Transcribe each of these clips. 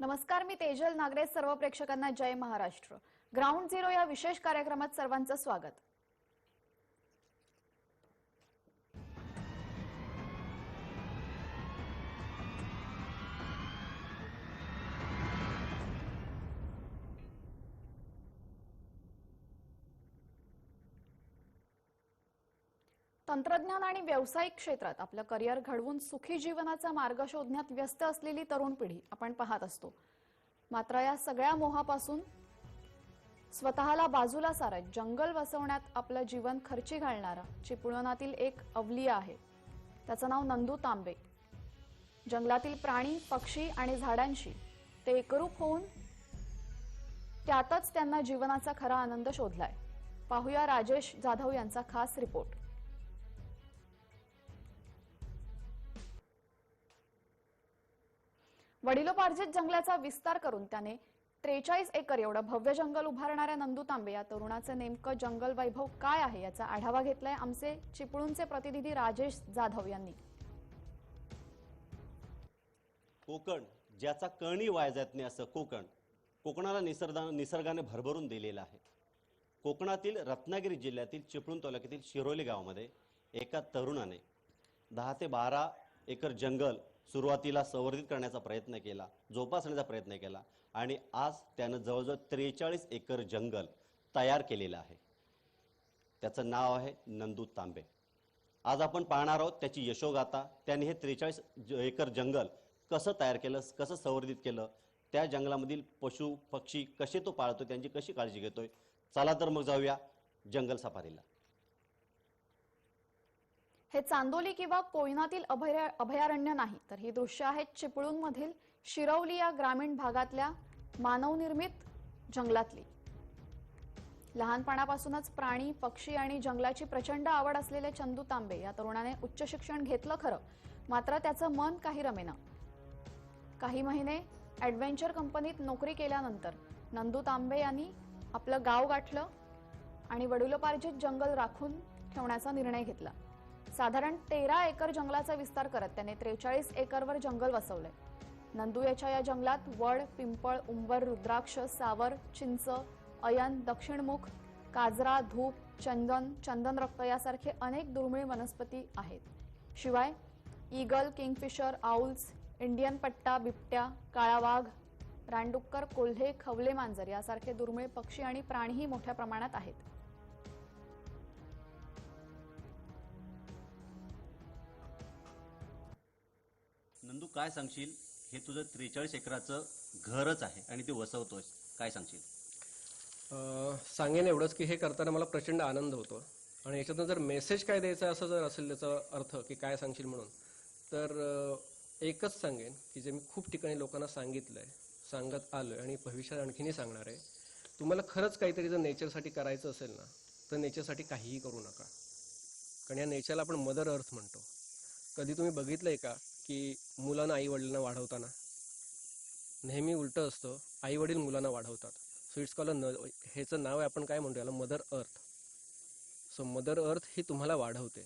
नमस्कार, मी तेजल नागरे. सर्व प्रेक्षकांना जय महाराष्ट्र. ग्राउंड झिरो या विशेष कार्यक्रमात सर्वांचं स्वागत. तंत्रज्ञान आणि व्यावसायिक क्षेत्रात आपलं करिअर घडवून सुखी जीवनाचा मार्ग शोधण्यात व्यस्त असलेली तरुण पिढी आपण पाहत असतो. मात्र या सगळ्या मोहापासून स्वतःला बाजूला सारत जंगल वसवण्यात आपलं जीवन खर्ची घालणारा चिपळुणातील एक अवलिया आहे. त्याचं नाव नंदू तांबे. जंगलातील प्राणी, पक्षी आणि झाडांशी ते एकरूप होऊन त्यातच त्यांना जीवनाचा खरा आनंद शोधलाय. पाहूया राजेश जाधव यांचा खास रिपोर्ट. वडिलोपार्जित जंगलाचा विस्तार करून त्याने 43 एकर एवढं भव्य जंगल उभारणाऱ्या नंदू तांबे या तरुणाचं नेमकं जंगल वैभव काय आहे याचा आढावा घेतलाय आमचे चिपळूणचे प्रतिनिधी राजेश जाधव यांनी. कोकण ज्याचा कणी वाया जात नाही असं कोकणाला निसर्गाने भरभरून दिलेला आहे. कोकणातील रत्नागिरी जिल्ह्यातील चिपळूण तालुक्यातील शिरोली गावामध्ये एका तरुणाने 10 ते 12 एकर जंगल सुरुवातीला संवर्धित करण्याचा प्रयत्न केला, जोपासण्याचा प्रयत्न केला आणि आज त्यानं जवळजवळ 43 एकर जंगल तयार केलेलं आहे. त्याचं नाव आहे नंदू तांबे. आज आपण पाहणार आहोत त्याची यशोगाथा. त्याने हे 43 एकर जंगल कसं तयार केलं, कसं संवर्धित केलं, त्या जंगलामधील पशु पक्षी कसे तो पाळतो, त्यांची कशी काळजी घेतोय. चला तर मग जाऊया जंगल सफारीला. हे चांदोली किंवा कोयनातील अभयारण्य नाही, तर ही दृश्य आहेत चिपळूणमधील शिरवली या ग्रामीण भागातल्या मानवनिर्मित जंगलातली. लहानपणापासूनच प्राणी, पक्षी आणि जंगलाची प्रचंड आवड असलेले चंदू तांबे या तरुणाने उच्च शिक्षण घेतलं खरं, मात्र त्याचं मन काही रमेना. काही महिने ॲडव्हेंचर कंपनीत नोकरी केल्यानंतर नंदू तांबे यांनी आपलं गाव गाठलं आणि वडिलोपार्जित जंगल राखून ठेवण्याचा निर्णय घेतला. साधारण 13 एकर जंगलाचा विस्तार करत त्याने 43 एकरवर जंगल वसवलंय. नंदू याच्या या जंगलात वड, पिंपळ, उंबर, रुद्राक्ष, सावर, चिंच, अयन, दक्षिणमुख, काजरा, धूप, चंदनरक्त यासारखे अनेक दुर्मिळ वनस्पती आहेत. शिवाय ईगल, किंगफिशर, आउल्स, इंडियन पट्टा, बिबट्या, काळा वाघ, रानडुक्कर, कोल्हे, खवले मांजर यासारखे दुर्मिळ पक्षी आणि प्राणीही मोठ्या प्रमाणात आहेत. नंदू, काय सांगशील? हे तुझं 43 एकराचं घरच आहे आणि ते वसवतोयस, काय सांगशील? सांगेन एवढंच की हे करताना मला प्रचंड आनंद होतो आणि याच्यातून जर मेसेज काय द्यायचा असं जर असेल त्याचा अर्थ की काय सांगशील म्हणून, तर एकच सांगेन की जे मी खूप ठिकाणी लोकांना सांगितलंय, सांगत आलोय आणि भविष्यात आणखीनही सांगणार आहे. तुम्हाला खरंच काहीतरी जर नेचरसाठी करायचं असेल ना, तर नेचरसाठी काहीही करू नका. कारण या नेचरला आपण मदर अर्थ म्हणतो. कधी तुम्ही बघितलंय का की मुलांना आई वडिलांना वाढवताना नेहमी उलटं असतं, आई वडील मुलांना वाढवतात. सो इट्स कॉल ह्याचं नाव आहे, आपण काय म्हणतो याला, mother earth. So mother earth ही तुम्हाला वाढवते.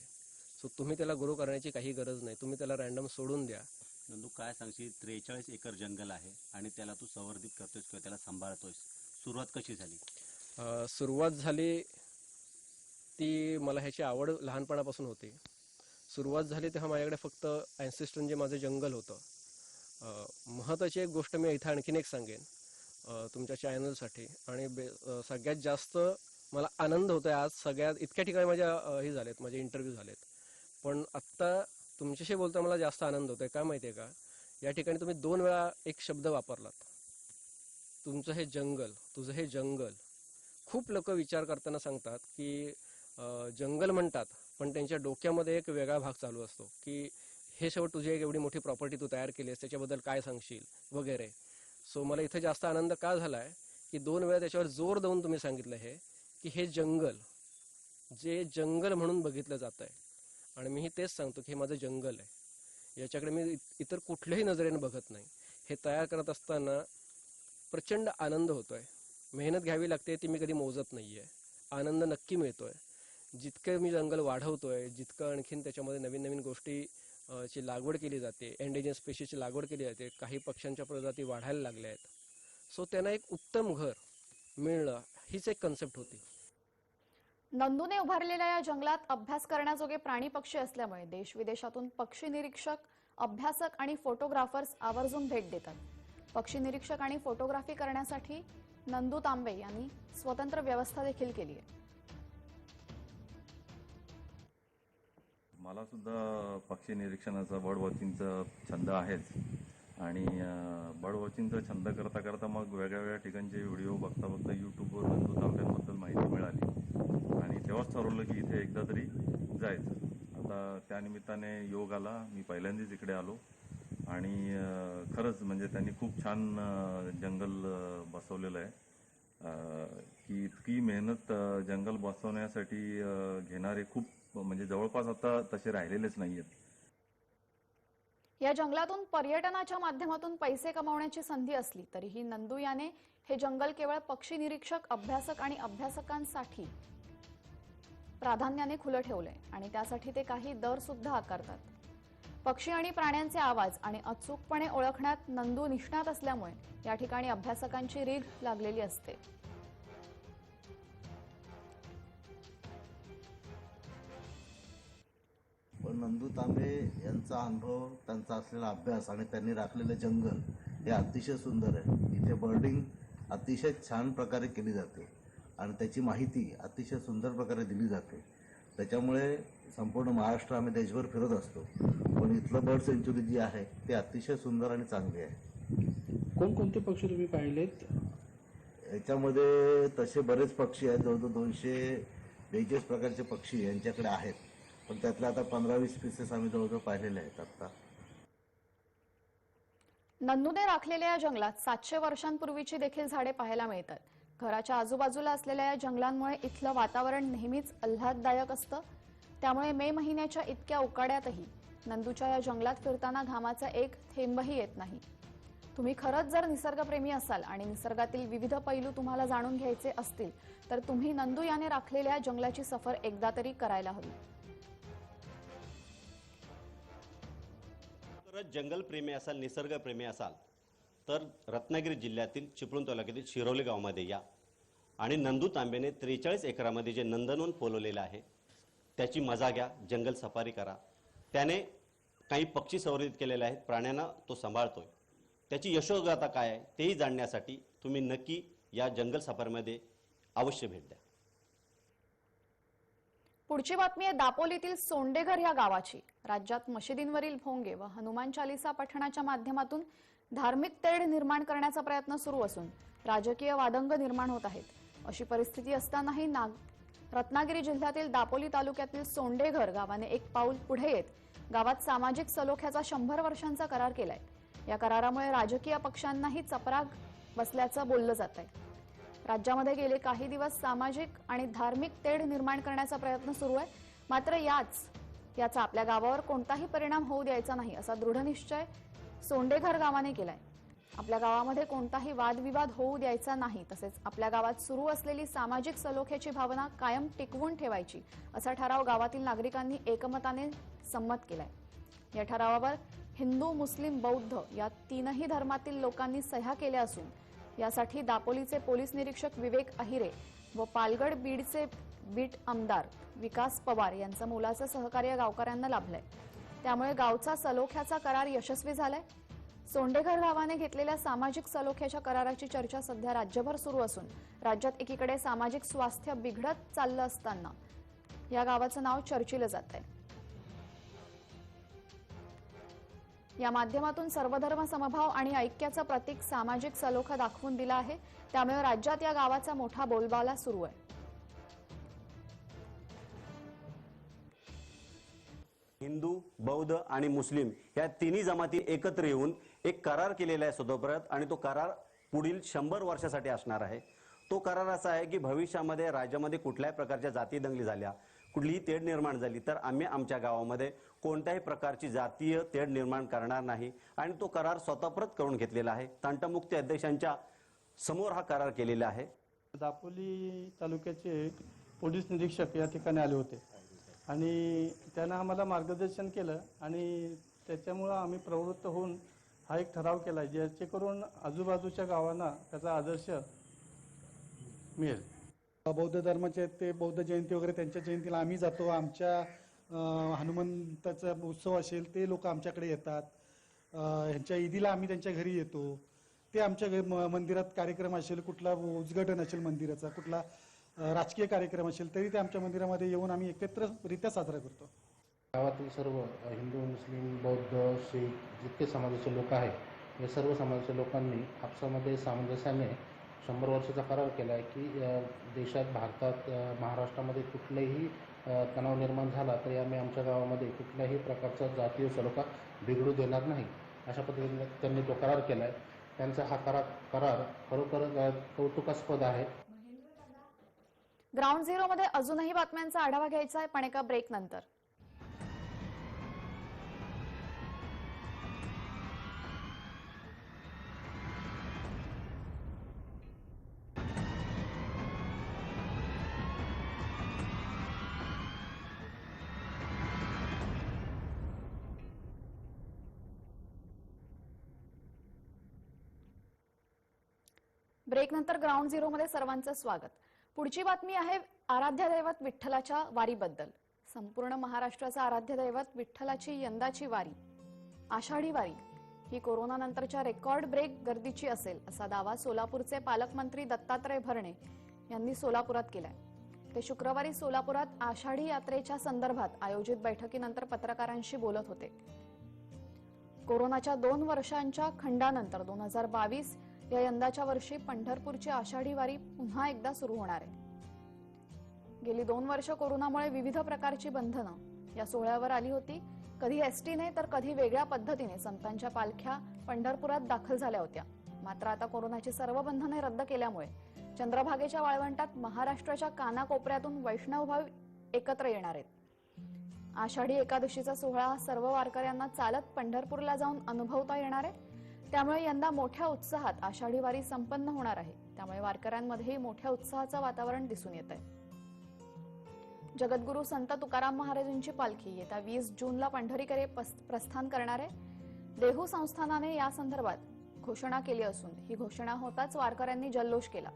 सो तुम्ही त्याला ग्रो करण्याची काही गरज नाही, तुम्ही त्याला रॅन्डम सोडून द्या. नंदू, काय सांगशील? 43 एकर जंगल आहे आणि त्याला तू संवर्धित करतोयस किंवा त्याला सांभाळतोयस. सुरुवात कशी झाली? सुरुवात झाली ती, मला ह्याची आवड लहानपणापासून होती. सुरुवात झाली तेव्हा माझ्याकडे फक्त ॲन्सेस्टर जे माझं जंगल होतं. महत्त्वाची एक गोष्ट मी इथं आणखीन एक सांगेन तुमच्या चॅनलसाठी, आणि सगळ्यात जास्त मला आनंद होतोय आज. सगळ्यात इतक्या ठिकाणी माझ्या हे झालेत, माझे इंटरव्ह्यू झालेत, पण आत्ता तुमच्याशी बोलता मला जास्त आनंद होतोय. काय माहिती आहे का, या ठिकाणी तुम्ही 2 वेळा एक शब्द वापरलात, तुमचं हे जंगल, तुझं हे जंगल. खूप लोक विचार करताना सांगतात की जंगल म्हणतात, पण त्यांच्या डोक्यामध्ये एक वेगळा भाग चालू असतो की हे शेवट तुझी एक एवढी मोठी प्रॉपर्टी तू तयार केली आहेस, त्याच्याबद्दल काय सांगशील वगैरे. सो मला इथं जास्त आनंद का झाला आहे की 2 वेळा त्याच्यावर जोर देऊन तुम्ही सांगितलं की हे जंगल, जे जंगल म्हणून बघितलं जात आहे, आणि मीही तेच सांगतो की हे माझं जंगल आहे. याच्याकडे मी इतर कुठल्याही नजरेने बघत नाही. हे तयार करत असताना प्रचंड आनंद होतोय. मेहनत घ्यावी लागते, ती मी कधी मोजत नाहीये. आनंद नक्की मिळतोय. जितकं मी जंगल वाढवतोय, जितकं आणखीन त्याच्यामध्ये नवीन नवीन गोष्टी ची लागवड केली जाते, एंडेंजर स्पेशीची लागवड केली जाते, काही पक्ष्यांच्या प्रजाती वाढायला लागल्या आहेत. सो त्यांना एक उत्तम घर मिळणं हीच एक कन्सेप्ट होती. नंदूने उभारलेल्या या जंगलात अभ्यास करण्याजोगे प्राणी पक्षी असल्यामुळे देश विदेशातून पक्षी निरीक्षक, अभ्यासक आणि फोटोग्राफर्स आवर्जून भेट देतात. पक्षी निरीक्षक आणि फोटोग्राफी करण्यासाठी नंदू तांबे यांनी स्वतंत्र व्यवस्था देखील केली आहे. मला सुद्धा पक्षी निरीक्षणाचा बर्ड वॉचिंगचा छंद आहेच आणि बर्ड वॉचिंगचा छंद करता करता मग वेगळ्या ठिकाणचे व्हिडिओ बघता बघता यूट्यूबवर नंदू तांब्यांबद्दल माहिती मिळाली आणि तेव्हाच ठरवलं की इथे एकदा तरी जायचं. आता त्यानिमित्ताने योग आला, मी पहिल्यांदाच इकडे आलो आणि खरंच म्हणजे त्यांनी खूप छान जंगल बसवलेलं आहे. की इतकी मेहनत जंगल बसवण्यासाठी घेणारे खूप म्हणजे जवळपास आता तसे राहिलेलेच नाहीयेत. या जंगलातून पर्यटनाच्या माध्यमातून पैसे कमावण्याची संधी असली तरीही नंदू याने हे जंगल केवळ पक्षी निरीक्षक, अभ्यासक आणि अभ्यासकांसाठी प्राधान्याने खुलं ठेवलंय आणि त्यासाठी ते काही दर सुद्धा आकारतात. पक्षी आणि प्राण्यांचे आवाज आणि अचूकपणे ओळखण्यात नंदू निष्णात असल्यामुळे या ठिकाणी अभ्यासकांची रीघ लागलेली असते. पण नंदू तांबे यांचा अनुभव, त्यांचा असलेला अभ्यास आणि त्यांनी राखलेलं जंगल हे अतिशय सुंदर आहे. इथे बर्डिंग अतिशय छान प्रकारे केली जाते आणि त्याची माहिती अतिशय सुंदर प्रकारे दिली जाते. त्याच्यामुळे संपूर्ण महाराष्ट्र आम्ही देशभर फिरत असतो, पण इथलं बर्ड सेंच्युरी जी आहे ते अतिशय सुंदर आणि चांगली आहे. कोणकोणते पक्षी तुम्ही पाहिलेत? याच्यामध्ये तसे बरेच पक्षी आहेत, जवळजवळ 242 प्रकारचे पक्षी यांच्याकडे आहेत, पण त्यातल्या आता 15-20 पीसेस आम्ही जवळजवळ पाहिलेले आहेत. आता नंदूने राखलेल्या या जंगलात 700 वर्षांपूर्वीची देखील झाडे पाहायला मिळतात. घराच्या आजूबाजूला असलेल्या या जंगलांमुळे इथलं वातावरण नेहमीच आल्हाददायक असतं. त्यामुळे मे महिन्याच्या इतक्या उकाड्यातही नंदूच्या या जंगलात फिरताना घामाचा एक थेंबही येत नाही. तुम्ही खरंच जर निसर्गप्रेमी असाल आणि निसर्गातील विविध पैलू तुम्हाला जाणून घ्यायचे असतील तर तुम्ही नंदू याने राखलेल्या जंगलाची सफर एकदा तरी करायला हवी. जंगल प्रेमी असाल, निसर्गप्रेमी असाल तर रत्नागिरी जिल्ह्यातील चिपळूण तालुक्यातील शिरोली गावामध्ये या आणि नंदू तांबेने 43 एकरामध्ये जे नंदनवन फुलवलेलं आहे त्याची मजा घ्या, जंगल सफारी करा. त्याने काही पक्षी संवर्धित केलेले आहेत, प्राण्यांना तो सांभाळतोय. त्याची यशोगाथा काय आहे तेही जाणण्यासाठी तुम्ही नक्की या जंगल सफारीमध्ये अवश्य भेट द्या. पुढची बातमी आहे दापोलीतील सोंडेघर या गावाची. राज्यात मशिदींवरील भोंगे व हनुमान चालीसा पठणाच्या माध्यमातून धार्मिक तेढ निर्माण करण्याचा प्रयत्न सुरू असून राजकीय वादंग निर्माण होत आहेत. अशी परिस्थिती असतानाही रत्नागिरी जिल्ह्यातील दापोली तालुक्यातील सोंडेघर गावाने एक पाऊल पुढे येत गावात सामाजिक सलोख्याचा 100 वर्षांचा करार केलाय. या करारामुळे राजकीय पक्षांनाही चपराक बसल्याचं बोललं जात आहे. राज्यामध्ये गेले काही दिवस सामाजिक आणि धार्मिक तेढ निर्माण करण्याचा प्रयत्न सुरू आहे. मात्र याचा आपल्या गावावर कोणताही परिणाम होऊ द्यायचा नाही असा दृढ निश्चय सोंडेघर गावाने केलाय. आपल्या गावामध्ये कोणताही वादविवाद होऊ द्यायचा नाही, तसेच आपल्या गावात सुरू असलेली सामाजिक सलोख्याची भावना कायम टिकवून ठेवायची असा ठराव गावातील नागरिकांनी एकमताने संमत केलाय. या ठरावावर हिंदू, मुस्लिम, बौद्ध या तीनही धर्मातील लोकांनी सह्या केल्या असून यासाठी दापोलीचे पोलीस निरीक्षक विवेक अहिरे व पालगड बीडचे बीट आमदार विकास पवार यांचं मोलाचं सहकार्य गावकऱ्यांना लाभलंय. त्यामुळे गावचा सलोख्याचा करार यशस्वी झालाय. सोंडेघर गावाने घेतलेल्या सामाजिक सलोख्याच्या कराराची चर्चा सध्या राज्यभर सुरू असून राज्यात एकीकडे सामाजिक स्वास्थ्य बिघडत चाललं असताना या गावाचं नाव चर्चिलं जात आहे. या माध्यमातून सर्वधर्म समभाव आणि ऐक्याचं प्रतीक सामाजिक सलोखा दाखवून दिला आहे. त्यामुळे राज्यात या गावाचा मोठा बोलबाला सुरू आहे. हिंदू, बौद्ध आणि मुस्लिम या तिन्ही जमाती एकत्र येऊन एक करार केलेला आहे स्वतःपरत आणि तो करार पुढील 100 वर्षासाठी असणार आहे. तो करार असा आहे की भविष्यामध्ये राज्यामध्ये कुठल्याही प्रकारच्या जाती दंगली झाल्या, कुठलीही तेढ निर्माण झाली तर आम्ही आमच्या गावामध्ये कोणत्याही प्रकारची जातीय तेढ निर्माण करणार नाही आणि तो करार स्वतःपरत करून घेतलेला आहे. तंटमुक्ती अध्यक्षांच्या समोर हा करार केलेला आहे. दापोली तालुक्याचे पोलीस निरीक्षक या ठिकाणी आले होते आणि त्यांना आम्हाला मार्गदर्शन केलं आणि त्याच्यामुळं आम्ही प्रवृत्त होऊन हा एक ठराव केला आहे, जेणेकरून आजूबाजूच्या गावांना त्याचा आदर्श मिळेल. बौद्ध धर्माचे ते बौद्ध जयंती वगैरे त्यांच्या जयंतीला आम्ही जातो. आमच्या हनुमंताचा उत्सव असेल ते लोक आमच्याकडे येतात. ह्यांच्या ईदीला आम्ही त्यांच्या घरी येतो. ते आमच्या मंदिरात कार्यक्रम असेल, कुठला उद्घाटन असेल मंदिराचा, कुठला राजकीय कार्यक्रम असेल, तरी ते आमच्या मंदिरामध्ये येऊन आम्ही एकत्ररित्या साजरा करतो. गावातील सर्व हिंदू, मुस्लिम, बौद्ध, शीख जितके समाजाचे लोक आहेत या सर्व समाजाच्या लोकांनी आपसामध्ये सामंजस्याने 100 वर्षाचा करार केला आहे की देशात, भारतात, महाराष्ट्रामध्ये कुठलाही तणाव निर्माण झाला तरी आम्ही आमच्या गावामध्ये कुठल्याही प्रकारचा जातीय सलोखा बिघडू देणार नाही, अशा पद्धतीने त्यांनी तो करार केला आहे. त्यांचा हा करार खरोखर कौतुकास्पद आहे. ग्राउंड झिरोमध्ये अजूनही बातम्यांचा आढावा घ्यायचा आहे, पण एका ब्रेक नंतर. ब्रेक नंतर ग्राउंड झिरोमध्ये सर्वांचं स्वागत. पुढची बातमी आहे आराध्य दैवत विठ्ठलाच्या वारीबद्दल. संपूर्ण महाराष्ट्राचा आराध्य दैवत विठ्ठलाची यंदाची वारी, आषाढी वारी, ही कोरोनानंतरच्या रेकॉर्ड ब्रेक गर्दीची असेल असा दावा सोलापूरचे पालकमंत्री दत्तात्रय भरणे यांनी सोलापुरात केलाय. ते शुक्रवारी सोलापुरात आषाढी यात्रेच्या संदर्भात आयोजित बैठकीनंतर पत्रकारांशी बोलत होते. कोरोनाच्या 2 वर्षांच्या खंडानंतर 2022 या यंदाच्या वर्षी पंढरपूरची आषाढी वारी पुन्हा एकदा सुरू होणार आहे. गेली 2 वर्ष कोरोनामुळे विविध प्रकारची बंधनं या सोहळ्यावर आली होती. कधी एसटीने तर कधी वेगळ्या पद्धतीने संतांच्या पालख्या पंढरपुरात दाखल झाल्या होत्या. मात्र आता कोरोनाची सर्व बंधने रद्द केल्यामुळे चंद्रभागेच्या वाळवंटात महाराष्ट्राच्या कानाकोपऱ्यातून वैष्णवभाव एकत्र येणार आहेत. आषाढी एकादशीचा सोहळा सर्व वारकऱ्यांना चालत पंढरपूरला जाऊन अनुभवता येणार आहे. त्यामुळे यंदा मोठ्या उत्साहात आषाढी वारी संपन्न होणार आहे. त्यामुळे वारकऱ्यांमध्येही मोठ्या उत्साहाचं वातावरण दिसून येत आहे. जगद्गुरू संत तुकाराम महाराजांची पालखी येत्या 20 जूनला पंढरीकडे प्रस्थान करणार आहे. देहू संस्थानाने या संदर्भात घोषणा केली असून ही घोषणा होताच वारकऱ्यांनी जल्लोष केला.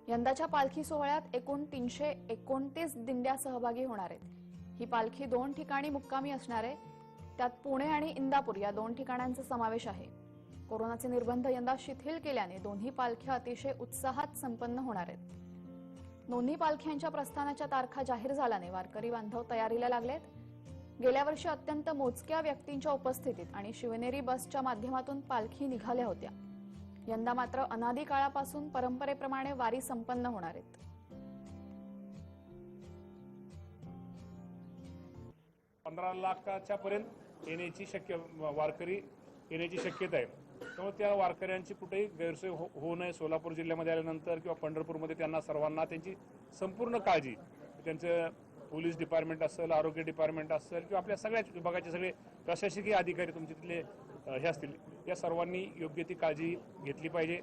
यंदाच्या पालखी सोहळ्यात एकूण 329 दिंड्या सहभागी होणार आहेत. ही पालखी 2 ठिकाणी मुक्कामी असणार आहे. त्यात पुणे आणि इंदापूर या 2 ठिकाणांचा समावेश आहे. कोरोनाचे निर्बंध यंदा शिथिल केल्याने दोन्ही पालख्या अतिशय उत्साहात संपन्न होणार आहेत. दोन्ही पालख्यांच्या प्रस्थानाच्या तारखा जाहीर झाल्याने वारकरी बांधव तयारीला लागलेत. गेल्या वर्षी अत्यंत मोजक्या व्यक्तींच्या उपस्थितीत आणि शिवनेरी बसच्या माध्यमातून पालखी निघाल्या होत्या. यंदा मात्र अनादी काळापासून परंपरेप्रमाणे वारी संपन्न होणार आहेत. $15 लाखाच्या पर्यंत वारकरी येण्याची शक्यता आहे. त्यामुळे त्या वारकऱ्यांची कुठेही गैरसोय होऊ नये. सोलापूर जिल्ह्यामध्ये आल्यानंतर किंवा पंढरपूरमध्ये त्यांना सर्वांना त्यांची संपूर्ण काळजी, त्यांचं पोलीस डिपार्टमेंट असेल, आरोग्य डिपार्टमेंट असेल किंवा आपल्या सगळ्याच विभागाचे सगळे प्रशासकीय अधिकारी तुमचे तिथले हे असतील, या सर्वांनी योग्य ती काळजी घेतली पाहिजे.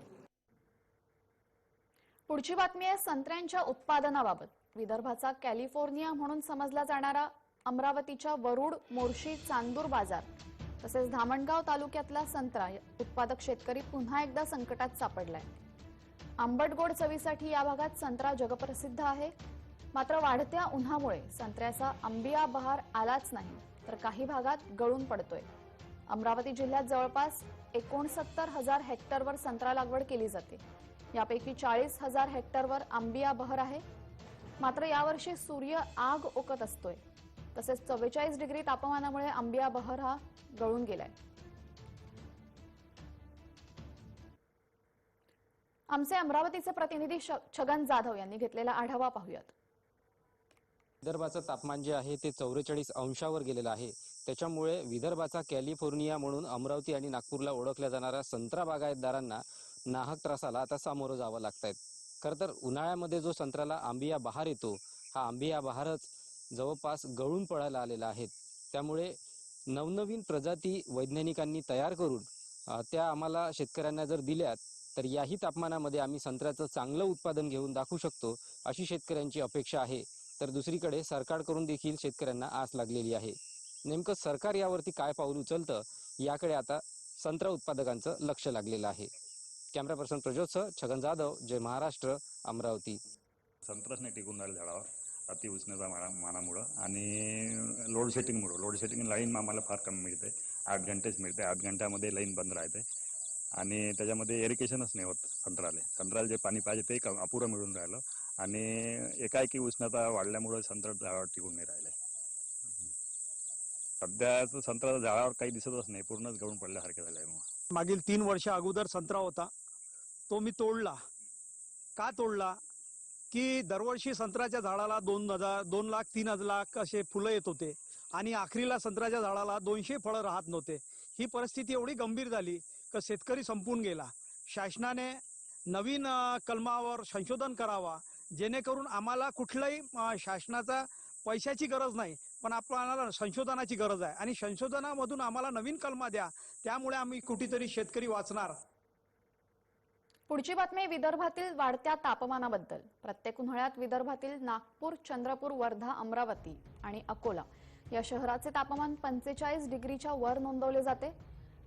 पुढची बातमी आहे संत्र्यांच्या उत्पादनाबाबत. विदर्भाचा कॅलिफोर्निया म्हणून समजला जाणारा अमरावतीच्या वरुड, मोर्शी, चांदूर बाजार तसेच धामणगाव तालुक्यातला संत्रा उत्पादक शेतकरी पुन्हा एकदा संकटात सापडलाय. आंबट गोड चवीसाठी या भागात संत्रा जगप्रसिद्ध आहे. मात्र वाढत्या उन्हामुळे संत्र्याचा अंबिया बहार आलाच नाही, तर काही भागात गळून पडतोय. अमरावती जिल्ह्यात जवळपास 69,000 हेक्टरवर संत्रा लागवड केली जाते. यापैकी 40,000 हेक्टरवर आंबिया बहर आहे. मात्र यावर्षी सूर्य आग ओकत असतोय. तसेच 44 डिग्री तापमानामुळे आंबिया बहर हा गळून गेलाय. आमचे अमरावतीचे प्रतिनिधी छगन जाधव यांनी घेतलेला आढावा पाहूयात. विदर्भाचं तापमान जे आहे ते 44 अंशावर गेलेलं आहे. त्याच्यामुळे विदर्भाचा कॅलिफोर्निया म्हणून अमरावती आणि नागपूरला ओळखल्या जाणाऱ्या संत्रा बागायतदारांना नाहक त्रासाला आता सामोरं जावं लागतंय. खरं तर उन्हाळ्यामध्ये जो संत्र्याला आंबिया बहार येतो, हा आंबिया बहारच जवळपास गळून पडायला आलेला आहे. त्यामुळे नवनवीन प्रजाती वैज्ञानिकांनी तयार करून त्या आम्हाला शेतकऱ्यांना जर दिल्यात तर याही तापमानामध्ये आम्ही संत्र्याचं चांगलं उत्पादन घेऊन दाखवू शकतो, अशी शेतकऱ्यांची अपेक्षा आहे. तर दुसरीकडे सरकारकडून देखील शेतकऱ्यांना आस लागलेली आहे. नेमकं सरकार यावरती काय पाऊल उचलतं याकडे आता संत्रा उत्पादकांचं लक्ष लागलेलं आहे. कॅमेरा पर्सन प्रज्योतसह छगन जाधव, जय महाराष्ट्र, अमरावती. संत्राच नाही टिकून राहिले झाडावर अतिउष्णता मानामुळं आणि लोड शेटिंग लाईन आम्हाला फार कमी मिळते. 8 घंटेच मिळते. 8 घंट्यामध्ये लाईन बंद राहते आणि त्याच्यामध्ये एरिकेशनच नाही होत संत्र्याला जे पाणी पाहिजे ते अपुरं मिळून राहिलं आणि एकाएकी उष्णता वाढल्यामुळे संत्रा झाडावर टिकून नाही राहिले. सध्याचं संत्रा झाडावर काही दिसतच नाही, पूर्णच गळून पडल्यासारखे झालंय. मागील 3 वर्ष अगोदर संत्रा होता तो मी तोडला. का तोडला की दरवर्षी संत्र्याच्या झाडाला 2 लाख 3 लाख असे फुलं येत होते आणि आखरीला संत्र्याच्या झाडाला 200 फळं राहत नव्हते. ही परिस्थिती एवढी गंभीर झाली की शेतकरी संपून गेला. शासनाने नवीन कलमावर संशोधन करावा जेणेकरून आम्हाला कुठल्याही शासनाचा पैशाची गरज नाही, पण आपल्याला संशोधनाची गरज आहे आणि संशोधनामधून आम्हाला नवीन कलमा द्या, त्यामुळे आम्ही कुठेतरी शेतकरी वाचणार. पुढची बातमी विदर्भातील वाढत्या तापमानाबद्दल. प्रत्येक उन्हाळ्यात विदर्भातील नागपूर, चंद्रपूर, वर्धा, अमरावती आणि अकोला या शहराचे तापमान 45 डिग्रीच्या वर नोंदवले जाते.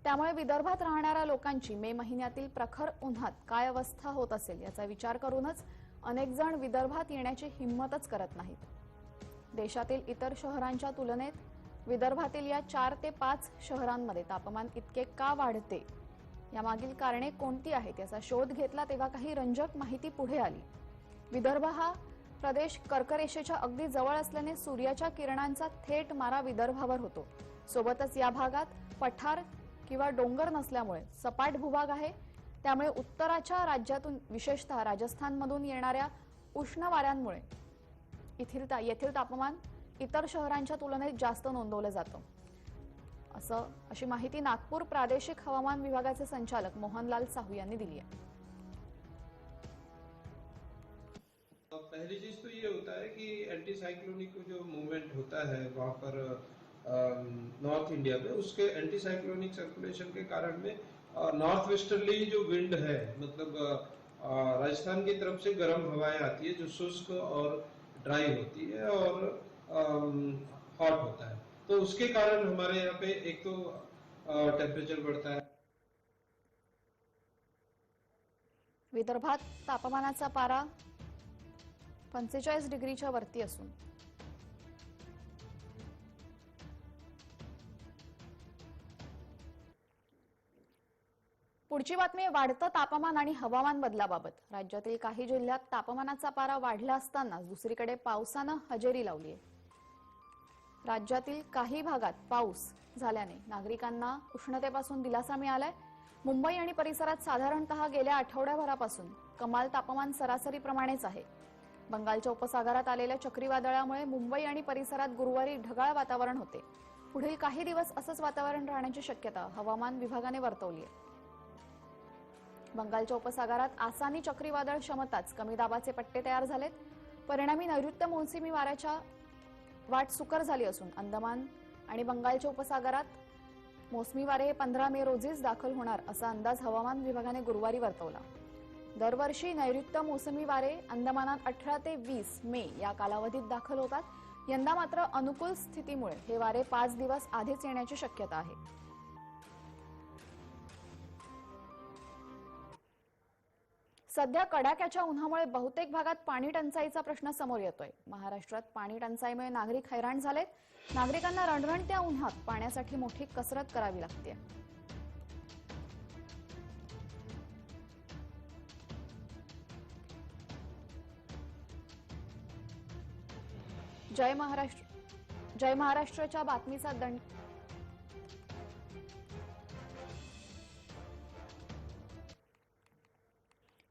त्यामुळे विदर्भात राहणाऱ्या लोकांची मे महिन्यातील प्रखर उन्हात काय अवस्था होत असेल याचा विचार करूनच अनेक जण विदर्भात येण्याची हिंमतच करत नाहीत. देशातील इतर शहरांच्या तुलनेत विदर्भातील या 4 ते 5 शहरांमध्ये तापमान इतके का वाढते, यामागील कारणे कोणती आहेत याचा शोध घेतला तेव्हा काही रंजक माहिती पुढे आली. विदर्भ हा प्रदेश कर्करेषेच्या अगदी जवळ असल्याने सूर्याच्या किरणांचा थेट मारा विदर्भावर होतो. सोबतच या भागात पठार किंवा डोंगर नसल्यामुळे सपाट भूभाग आहे. त्यामुळे उत्तराच्या राज्यातून विशेषतः राजस्थानमधून येणाऱ्या उष्ण वाऱ्यांमुळे येथील तापमान इतर शहरांच्या तुलनेत जास्त नोंदवलं जातं. अशी माहिती नागपूर प्रादेशिक हवामान विभागाचे संचालक मोहनलाल साहू यांनी दिली आहे. पहली चीज तो ये होता है कि एंटी साइक्लोनिक जो मूवमेंट होता है वहाँ पर नॉर्थ इंडिया में, उसके एंटी साइक्लोनिक सर्कुलेशन के कारण में नॉर्थ वेस्टर्ली जो विंड है, मतलब राजस्थान की तरफ से गर्म हवाएं आती है जो शुष्क और ड्राई होती है और हॉट होता है. तो उसके कारण हमारे यहाँ पे एक तो टेम्परेचर बढ़ता है. विदर्भात तापमानाचा पारा 45 डिग्रीच्या वरती असून पुढची बातमी वाढतं तापमान आणि हवामान बदलाबाबत. राज्यातील काही जिल्ह्यात तापमानाचा पारा वाढला असताना दुसरीकडे पावसानं हजेरी लावली आहे. राज्यातील काही भागात पाऊस झाल्याने नागरिकांना उष्णतेपासून दिलासा मिळालाय. मुंबई आणि परिसरात साधारणतः गेल्या आठवड्याभरापासून कमाल तापमान सरासरीप्रमाणेच आहे. बंगालच्या उपसागरात आलेल्या चक्रीवादळामुळे मुंबई आणि परिसरात गुरुवारी ढगाळ वातावरण होते. पुढील काही दिवस असंच वातावरण राहण्याची शक्यता हवामान विभागाने वर्तवली आहे. बंगालच्या उपसागरात आसानी चक्रीवादळ क्षमताच कमी दाबाचे पट्टे तयार झालेत. परिणामी नैऋत्य मोसमी वाऱ्याच्या वाट सुकर झाली असून अंदमान आणि बंगालच्या उपसागरात मोसमी वारे हे 15 मे रोजीच दाखल होणार असा अंदाज हवामान विभागाने गुरुवारी वर्तवला. दरवर्षी नैऋत्य मोसमी वारे अंदमानात 18 ते 20 मे या कालावधीत दाखल होतात. यंदा मात्र अनुकूल स्थितीमुळे हे वारे 5 दिवस आधीच येण्याची शक्यता आहे. सध्या कडाक्याच्या उन्हामुळे बहुतेक भागात पाणी टंचाईचा प्रश्न समोर येतोय. महाराष्ट्रात पाणी टंचाईमुळे नागरिक हैराण झालेत. नागरिकांना रणरणत्या उन्हात पाण्यासाठी मोठी कसरत करावी लागते. जय महाराष्ट्रच्या बातमीचा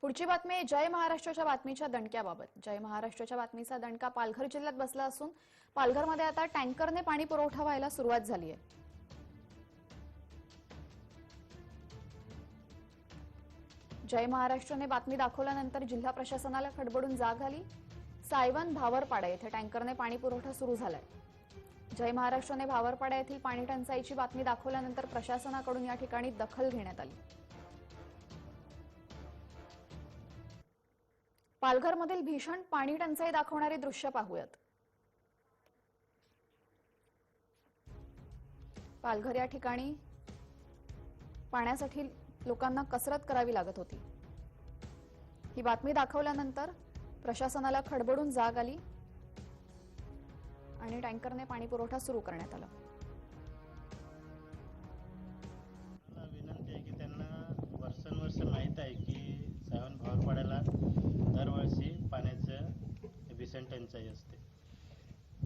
पुढची बातमी जय महाराष्ट्राच्या बातमीच्या दणक्याबाबत. जय महाराष्ट्राच्या बातमीचा दणका पालघर जिल्ह्यात बसला असून पालघरमध्ये आता टँकरने पाणी पुरवठा व्हायला सुरुवात झाली आहे. जय महाराष्ट्रने बातमी दाखवल्यानंतर जिल्हा प्रशासनाला खडबडून जाग आली. सायवन भावरपाडा येथे टँकरने पाणी पुरवठा सुरू झालाय. जय महाराष्ट्रने भावरपाडा येथील पाणी टंचाईची बातमी दाखवल्यानंतर प्रशासनाकडून या ठिकाणी दखल घेण्यात आली. पालघरमधील भीषण पाणी टंचाई दाखवणारी दृश्य पाहूयात. पालघर या ठिकाणी पाण्यासाठी लोकांना कसरत करावी लागत होती. ही बातमी दाखवल्यानंतर प्रशासनाला खडबडून जाग आली आणि टँकरने पाणी पुरवठा सुरू करण्यात आला. विनंती आहे की त्यांना वर्षानुवर्ष माहीत आहे की सावन भावरपाड्याला दरवर्षी पाण्याचं भीषण टंचाई असते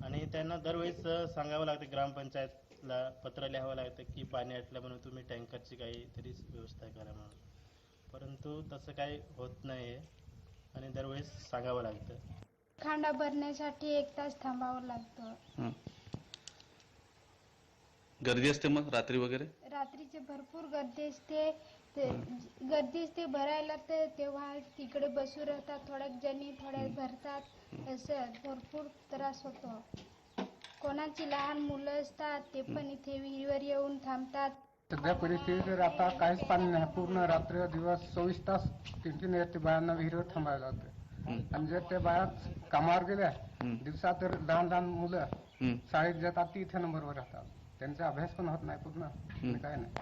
आणि त्यांना दरवेळेस सांगावं लागतं, ग्रामपंचायतला पत्र लिहावं लागतं की पाणी आटलं म्हणून तुम्ही टँकरची काहीतरी व्यवस्था करा म्हणून, परंतु तसं काही होत नाही आहे आणि दरवेळेस सांगावं लागतं. खांडा भरण्यासाठी 1 तास थांबावं लागतं. गर्दी असते मग रात्री वगैरे? रात्रीचे भरपूर गर्दी असते. गर्दी असते भरायला, तर तेव्हा तिकडे बसू राहतात, थोड्या जणी थोड्या भरतात, असं भरपूर त्रास होतो. कोणाची लहान मुलं असतात ते पण इथे विहिरीवर येऊन थांबतात. सध्या परिस्थितीत आता काहीच पाणी नाही. पूर्ण रात्र दिवस 24 तास 3-3 ते बायांना विहिरीवर थांबायला लागतं. आणि जर त्या बाया कामावर गेल्या दिवसा तर लहान मुलं शाळेत जातात, ती इथे नंबरवर राहतात. त्यांचा अभ्यास पण होत नाही पूर्ण, काय नाही.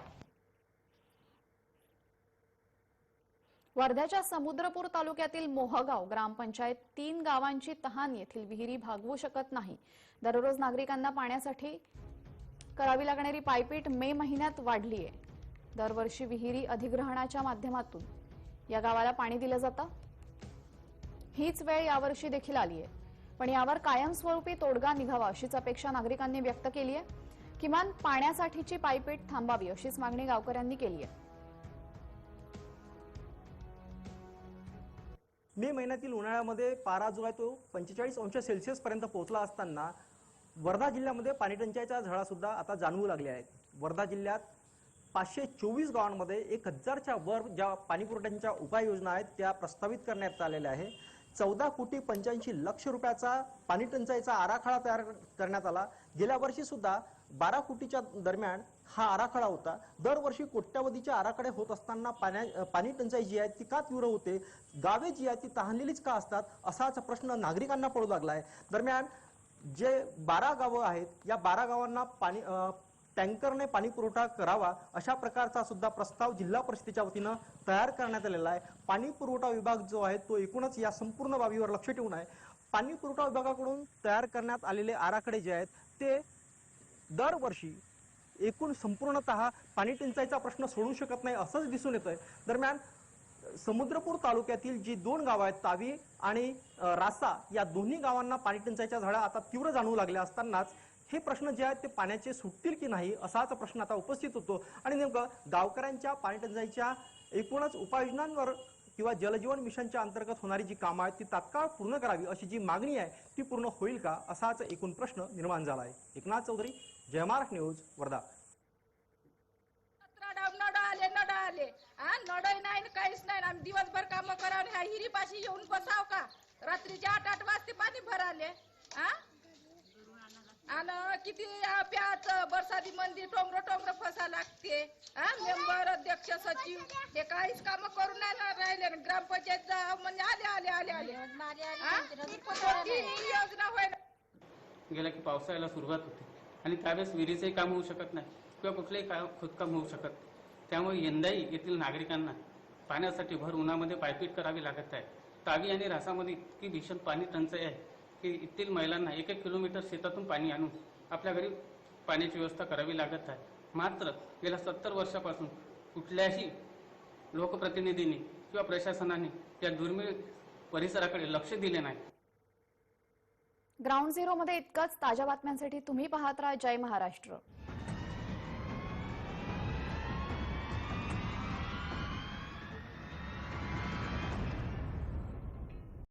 वर्ध्याच्या समुद्रपूर तालुक्यातील मोहगाव ग्रामपंचायत 3 गावांची तहान येथील विहिरी भागवू शकत नाही. दररोज नागरिकांना पाण्यासाठी करावी लागणारी पायपीट मे महिन्यात वाढली आहे. दरवर्षी विहिरी अधिग्रहणाच्या माध्यमातून या गावाला पाणी दिलं जातं. हीच वेळ यावर्षी देखील आली आहे, पण यावर कायमस्वरूपी तोडगा निघावा अशीच अपेक्षा नागरिकांनी व्यक्त केली आहे. किमान पाण्यासाठीची पायपीट थांबावी अशीच मागणी गावकऱ्यांनी केली आहे. मे महिन्यातील उन्हाळ्यामध्ये पारा जो आहे तो 45°C पर्यंत पोहोचला असताना वर्धा जिल्ह्यामध्ये पाणीटंचाईच्या झळा सुद्धा आता जाणवू लागल्या आहेत. वर्धा जिल्ह्यात 524 गावांमध्ये 1000च्या वर ज्या पाणीपुरवठ्यांच्या उपाययोजना आहेत त्या प्रस्तावित करण्यात आलेल्या आहे. 14,85,00,00,000 रुपयाचा पाणीटंचाईचा आराखडा तयार करण्यात आला. गेल्या वर्षी सुद्धा 12 कोटीच्या दरम्यान हा आराखडा होता. दरवर्षी कोट्यावधीचे आराखडे होत असताना पाणी टंचाई जी आहे ती का तीव्र होते, गावे जी आहे ती तहानलेलीच का असतात, असाच प्रश्न नागरिकांना पडू लागला आहे. दरम्यान जे 12 गावं आहेत या 12 गावांना टँकरने पाणी पुरवठा करावा अशा प्रकारचा सुद्धा प्रस्ताव जिल्हा परिषदेच्या वतीनं तयार करण्यात आलेला आहे. पाणी पुरवठा विभाग जो आहे तो एकूणच या संपूर्ण बाबीवर लक्ष ठेवून आहे. पाणी पुरवठा विभागाकडून तयार करण्यात आलेले आराखडे जे आहेत ते दरवर्षी एकूण संपूर्णतः पाणी टंचाईचा प्रश्न सोडू शकत नाही असंच दिसून येतंय. दरम्यान समुद्रपूर तालुक्यातील जी 2 गावं आहेत तावी आणि रासा या दोन्ही गावांना पाणी टंचाईच्या झळा आता तीव्र जाणवू लागल्या असतानाच हे प्रश्न जे आहेत ते पाण्याचे सुटतील की नाही असाच प्रश्न आता उपस्थित होतो. आणि नेमकं गावकऱ्यांच्या पाणी टंचाईच्या एकूणच उपाययोजनांवर किंवा जलजीवन मिशनच्या अंतर्गत होणारी जी कामं आहेत ती तात्काळ पूर्ण करावी अशी जी मागणी आहे ती पूर्ण होईल का असाच एकूण प्रश्न निर्माण झाला आहे. एकनाथ चौधरी, जय महाराष्ट्र न्यूज, वर्धा. नड आले नडही नाही काहीच नाही. आम्ही दिवसभर काम करावं, ह्या हिरीपाशी येऊन बसाव का? रात्रीचे 8 वाजते पाणी भराले. आणि किती प्याच बरसाती मंदी टोंगर फसा लागते. मेंबर, अध्यक्ष, सचिव हे काहीच काम करून नाही राहिले. ग्रामपंचायत म्हणजे आले योजना होय. गेल्या की पावसाळ्याला सुरुवात होते आणि त्यावेळेस विहिरीचंही काम होऊ शकत नाही किंवा कुठलंही खोदकाम होऊ शकत. त्यामुळे यंदाही येथील नागरिकांना पाण्यासाठी भर उन्हामध्ये पायपीट करावी लागत आहे. तावी आणि रासामध्ये इतकी भीषण पाणी टंचाई आहे की येथील महिलांना 1-1 किलोमीटर शेतातून पाणी आणून आपल्या घरी पाण्याची व्यवस्था करावी लागत आहे. मात्र गेल्या 70 वर्षापासून कुठल्याही लोकप्रतिनिधींनी किंवा प्रशासनाने या दुर्मिळ परिसराकडे लक्ष दिले नाही. ग्राउंड झिरोमध्ये इतकंच. ताज्या बातम्यांसाठी तुम्ही पाहत राहा जय महाराष्ट्र.